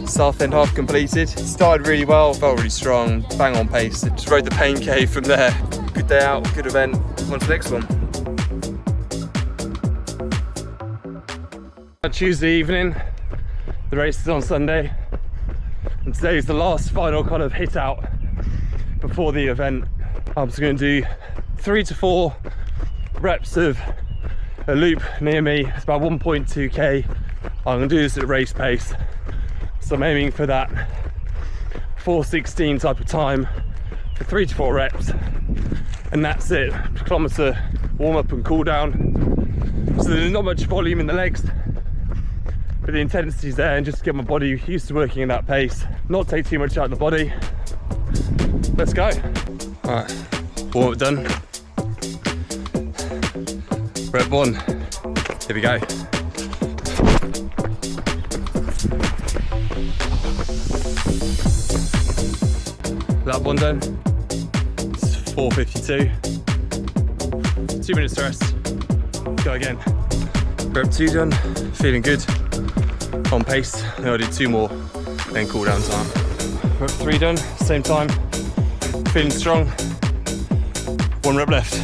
Southend half completed. Started really well, felt really strong, bang on pace. Just rode the pain cave from there. Good day out, good event. On to the next one. Tuesday evening, the race is on Sunday, and today is the last final kind of hit out before the event. I'm just going to do 3 to 4 reps of a loop near me. It's about 1.2k. I'm going to do this at race pace, so I'm aiming for that 4:16 type of time for 3 to 4 reps, and that's it. Kilometre warm up and cool down. So there's not much volume in the legs, but the intensity's there, and just to get my body used to working at that pace, not take too much out of the body. Let's go. All right, warm up done. Rep 1, here we go. That one done. It's 4:52. 2 minutes to rest. Go again. Rep 2 done. Feeling good. On pace. Then I'll do 2 more, then cool down time. Rep 3 done. Same time. Feeling strong. 1 rep left.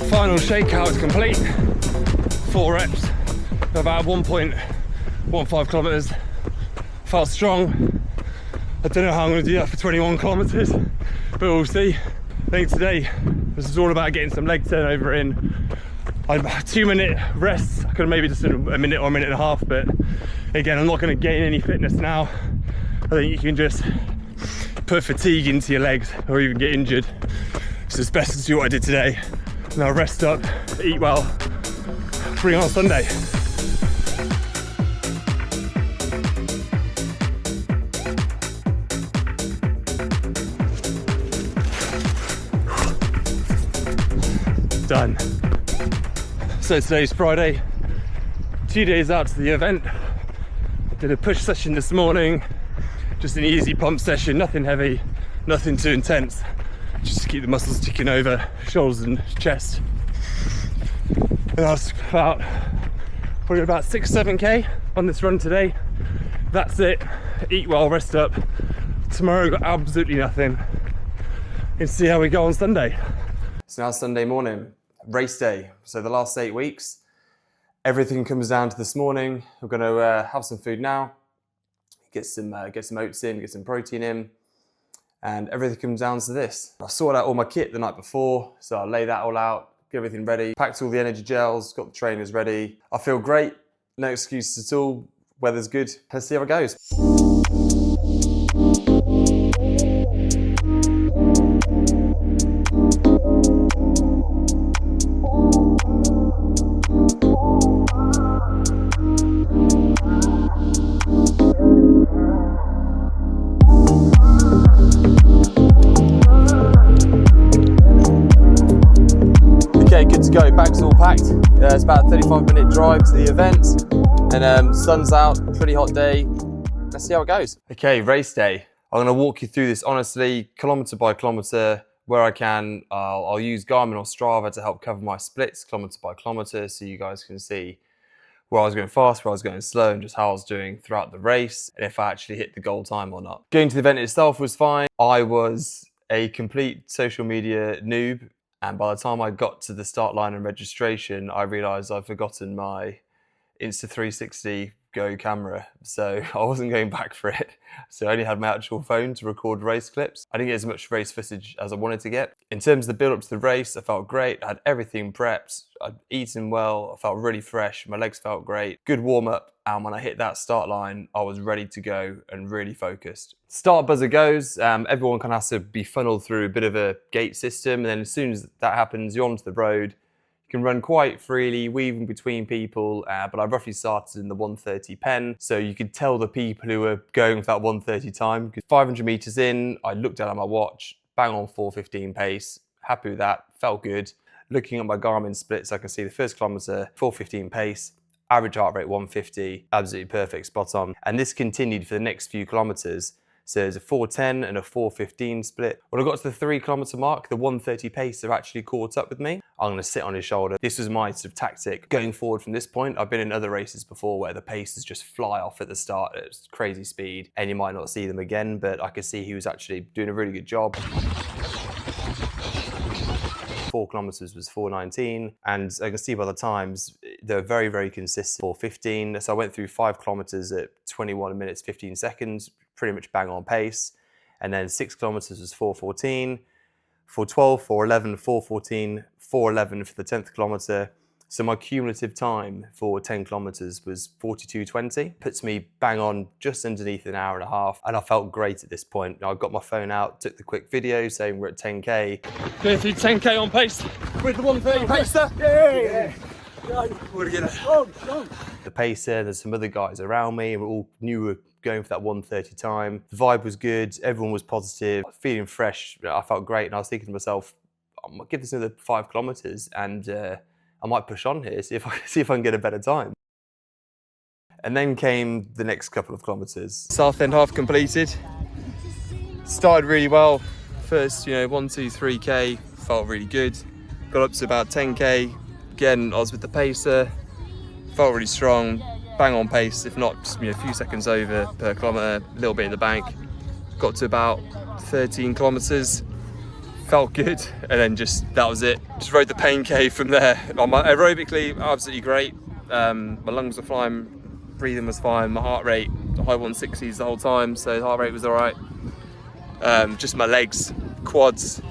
Final shakeout is complete. 4 reps. About 1.15 kilometers. Felt strong. I don't know how I'm going to do that for 21 kilometers, but we'll see. I think today this is all about getting some leg turnover in. I'm 2-minute rests. I could have maybe just done a minute or a minute and a half, but again, I'm not going to gain any fitness now. I think you can just put fatigue into your legs or even get injured. So it's best to do what I did today. Now rest up, eat well, bring on Sunday. Done. So today's Friday, 2 days out to the event. I did a push session this morning, just an easy pump session, nothing heavy, nothing too intense, just to keep the muscles ticking over, shoulders and chest. And I was probably about 6-7k on this run today. That's it. Eat well, rest up. Tomorrow got absolutely nothing. And see how we go on Sunday. So now Sunday morning, race day. So the last 8 weeks, everything comes down to this morning. We're going to have some food now, get some oats in, get some protein in, and everything comes down to this. I sorted out all my kit the night before, so I lay that all out, get everything ready, packed all the energy gels, got the trainers ready. I feel great, no excuses at all. Weather's good. Let's see how it goes. Go, bag's all packed. It's about a 35-minute drive to the event, and sun's out, pretty hot day. Let's see how it goes. Okay, race day. I'm gonna walk you through this honestly, kilometre by kilometre, where I can. I'll use Garmin or Strava to help cover my splits, kilometre by kilometre, so you guys can see where I was going fast, where I was going slow, and just how I was doing throughout the race, and if I actually hit the goal time or not. Going to the event itself was fine. I was a complete social media noob. And by the time I got to the start line and registration, I realised I'd forgotten my Insta360 Go camera. So I wasn't going back for it. So I only had my actual phone to record race clips. I didn't get as much race footage as I wanted to get. In terms of the build up to the race, I felt great. I had everything prepped. I'd eaten well. I felt really fresh. My legs felt great. Good warm up. And when I hit that start line, I was ready to go and really focused. Start buzzer goes. Everyone kind of has to be funneled through a bit of a gate system. And then as soon as that happens, you're onto the road. You can run quite freely, weaving between people, but I roughly started in the 1:30 pen. So you could tell the people who were going with that 1:30 time. 500 meters in, I looked down at my watch, bang on 4:15 pace. Happy with that, felt good. Looking at my Garmin splits, I can see the first kilometer, 4:15 pace. Average heart rate 150, absolutely perfect, spot on. And this continued for the next few kilometers. So there's a 4:10 and a 4:15 split. When I got to the 3 kilometer mark, the 1:30 pace have actually caught up with me. I'm gonna sit on his shoulder. This was my sort of tactic going forward from this point. I've been in other races before where the paces just fly off at the start at crazy speed and you might not see them again, but I could see he was actually doing a really good job. 4 kilometers was 4:19, and I can see by the times they're very, very consistent. 4:15, so I went through 5 kilometers at 21 minutes 15 seconds, pretty much bang on pace. And then 6 kilometers was 4:14, 4:12, 4:11, 4:14, 4:11 for the 10th kilometer. So my cumulative time for 10 kilometers was 42:20. Puts me bang on just underneath an hour and a half. And I felt great at this point. I got my phone out, took the quick video saying we're at 10K. Going through 10K on pace with the 130 pacer. Yeah. The pacer, there's some other guys around me, and we all knew we were going for that 130 time. The vibe was good, everyone was positive, feeling fresh. I felt great, and I was thinking to myself, I might give this another 5 kilometers and I might push on here, see if I can get a better time. And then came the next couple of kilometers. Southend half completed. Started really well. First, 1, 2, 3K, felt really good. Got up to about 10K. Again, I was with the pacer, felt really strong, bang on pace, if not just a few seconds over per kilometre, a little bit in the bank. Got to about 13 kilometres, felt good, and then that was it. Just rode the pain cave from there. Aerobically, absolutely great. My lungs were fine, breathing was fine, my heart rate, high 160s the whole time, so the heart rate was all right. Just my legs, quads,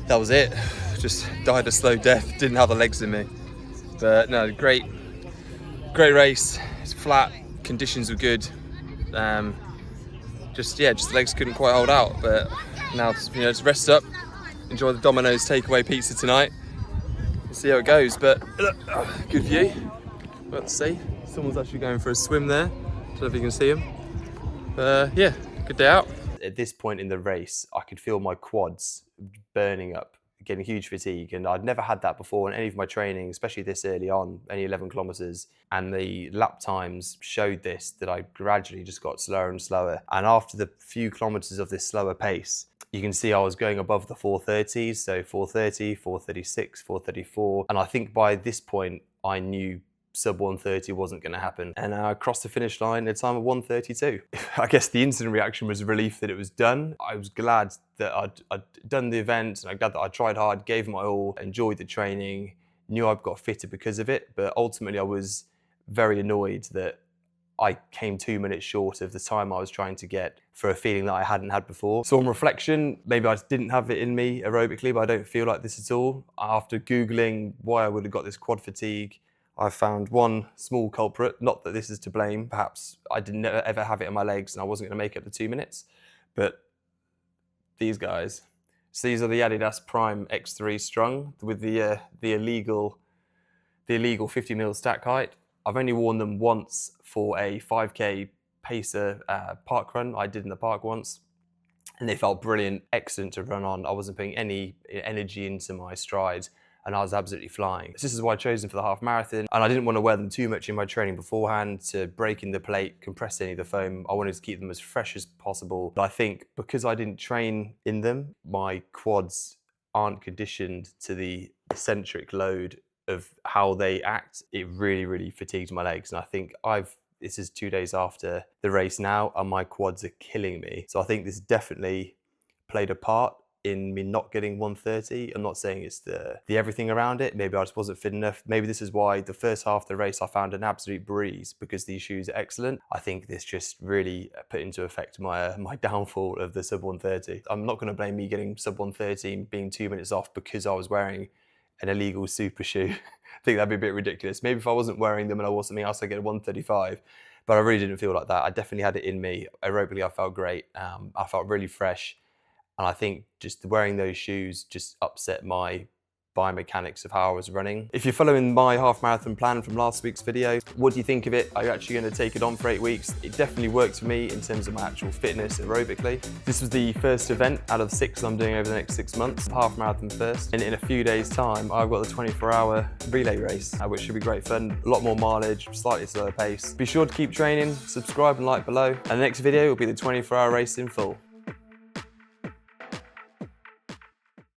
that was it. Just died a slow death, didn't have the legs in me. But no, great race. It's flat, conditions were good. Just the legs couldn't quite hold out. But now, just rest up, enjoy the Domino's takeaway pizza tonight. We'll see how it goes. But good view. Let's see. Someone's actually going for a swim there. Don't know if you can see him. Yeah, good day out. At this point in the race, I could feel my quads burning up, getting huge fatigue, and I'd never had that before in any of my training, especially this early on, only 11 kilometers. And the lap times showed this, that I gradually just got slower and slower. And after the few kilometers of this slower pace, you can see I was going above the 430s, so 430, 436, 434. And I think by this point, I knew sub 130 wasn't going to happen. And I crossed the finish line at a time of 132. I guess the instant reaction was relief that it was done. I was glad that I'd done the event, and I'm glad that I tried hard, gave my all, enjoyed the training, knew I'd got fitter because of it. But ultimately I was very annoyed that I came 2 minutes short of the time I was trying to get for a feeling that I hadn't had before. So on reflection, maybe I just didn't have it in me aerobically, but I don't feel like this at all. After Googling why I would have got this quad fatigue, I found one small culprit. Not that this is to blame. Perhaps I didn't ever have it in my legs and I wasn't going to make it the 2 minutes. But these guys. So these are the Adidas Prime X3 Strung with the illegal 50 mil stack height. I've only worn them once for a 5K pacer park run I did in the park once, and they felt brilliant, excellent to run on. I wasn't putting any energy into my stride, and I was absolutely flying. This is why I chose them for the half marathon, and I didn't want to wear them too much in my training beforehand to break in the plate, compress any of the foam. I wanted to keep them as fresh as possible. But I think because I didn't train in them, my quads aren't conditioned to the eccentric load of how they act. It really, really fatigued my legs. And I think this is 2 days after the race now, and my quads are killing me. So I think this definitely played a part in me not getting 130. I'm not saying it's the everything around it. Maybe I just wasn't fit enough. Maybe this is why the first half of the race I found an absolute breeze, because these shoes are excellent. I think this just really put into effect my downfall of the sub 130. I'm not going to blame me getting sub 130 being 2 minutes off because I was wearing an illegal super shoe. I think that'd be a bit ridiculous. Maybe if I wasn't wearing them and I wore something else, I'd get a 135. But I really didn't feel like that. I definitely had it in me. Aerobically, I felt great. I felt really fresh. And I think just wearing those shoes just upset my biomechanics of how I was running. If you're following my half marathon plan from last week's video, what do you think of it? Are you actually going to take it on for 8 weeks? It definitely worked for me in terms of my actual fitness aerobically. This was the first event out of 6 I'm doing over the next 6 months, half marathon first. And in a few days time, I've got the 24-hour relay race, which should be great fun. A lot more mileage, slightly slower pace. Be sure to keep training, subscribe and like below. And the next video will be the 24-hour race in full.